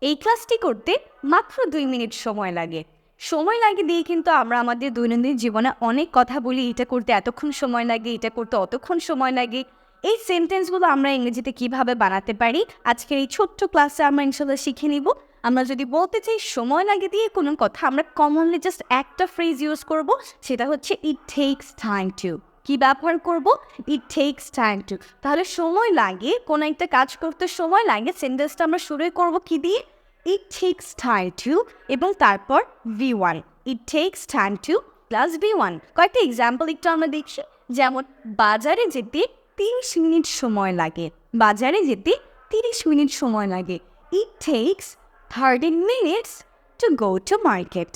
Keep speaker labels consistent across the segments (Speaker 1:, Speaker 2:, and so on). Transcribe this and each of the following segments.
Speaker 1: এই ক্লাসটি করতে মাত্র 2 মিনিট সময় লাগে। সময় লাগে দিয়ে কিন্তু আমরা আমাদের দৈনন্দিন জীবনে অনেক কথা বলি, এটা করতে এতক্ষণ সময় লাগে, এটা করতে অতক্ষণ সময় লাগে। এই সেন্টেন্সগুলো আমরা ইংরেজিতে কিভাবে বানাতে পারি আজকের এই ছোট্ট ক্লাসে আমরা ইনশাল্লাহ শিখে নিব। আমরা যদি বলতে চাই সময় লাগে দিয়ে কোনো কথা, আমরা কমনলি জাস্ট একটা ফ্রেজ ইউজ করব, সেটা হচ্ছে ইট টেকস টাইম টু। কি ব্যবহার করব? ইট টেকস টাইম টু। তাহলে সময় লাগে, কোনো একটা কাজ করতে সময় লাগে, সেন্টেন্সটা আমরা শুরুই করব কি দিয়ে? ইট টেকস টাইম টু এবং তারপর V1। It tax time to plus V1। কয়েকটা এক্সাম্পল একটু আমরা দেখছি। যেমন বাজারে যেতে 30 মিনিট সময় লাগে। বাজারে যেতে 30 মিনিট সময় লাগে। ইট tax 30 minutes to go to market.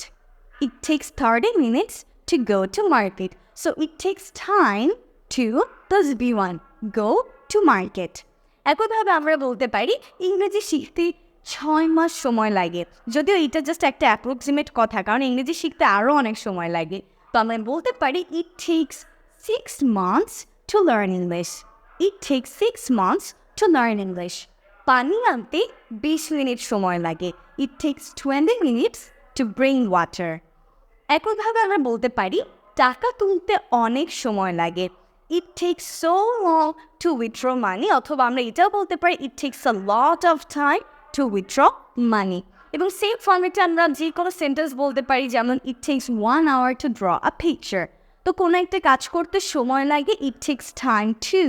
Speaker 1: It takes 30 minutes to go to market. So it takes time to plus B1 go to market. একইভাবে আমরা বলতে পারি ইংরেজি শিখতে 6 মাস সময় লাগে। যদিও এটা জাস্ট একটা অ্যাপ্রক্সিমেট কথা, কারণ ইংরেজি শিখতে আরও অনেক সময় লাগে। তো আমরা বলতে পারি it takes 6 months to learn English. It takes 6 months to learn English. পানি আনতে 20 মিনিট সময় লাগে। It takes 20 minutes to bring water. একইভাবে আমরা বলতে পারি টাকা তুলতে অনেক সময় লাগে। It takes so long to withdraw money, অথবা আমরা এটাও বলতে পারি it takes a lot of time to withdraw money. এবং সেম ফর্মেটে আমরা যে কোনো সেন্টেন্স বলতে পারি, যেমন it takes 1 hour to draw a picture. তো কোনো একটা কাজ করতে সময় লাগে, it takes time to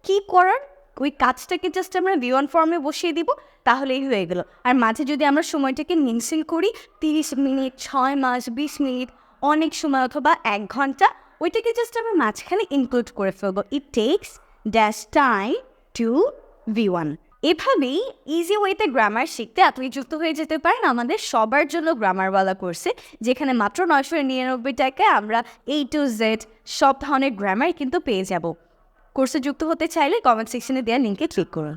Speaker 1: কি করার, ওই কাজটাকে জাস্ট আমরা V1 ফর্মে বসিয়ে দিব, তাহলেই হয়ে গেল। আর মাঝে যদি আমরা সময়টাকে মেনশন করি 30 মিনিট, 6 মাস, 20 মিনিট, অনেক সময় অথবা 1 ঘন্টা, ওইটাকে জাস্ট আমরা মাঝখানে ইনক্লুড করে ফেলবো। ইট tax dash time to V1। এভাবেই ইজি ওয়েতে গ্রামার শিখতে আপনি যুক্ত হয়ে যেতে পারেন আমাদের সবার জন্য গ্রামারওয়ালা কোর্সে, যেখানে মাত্র 999 টাকায় আমরা A to Z সব ধরনের গ্রামার কিন্তু পেয়ে যাব। কোর্সে যুক্ত হতে চাইলে কমেন্ট সেকশনে দেওয়া লিঙ্কে ক্লিক করুন।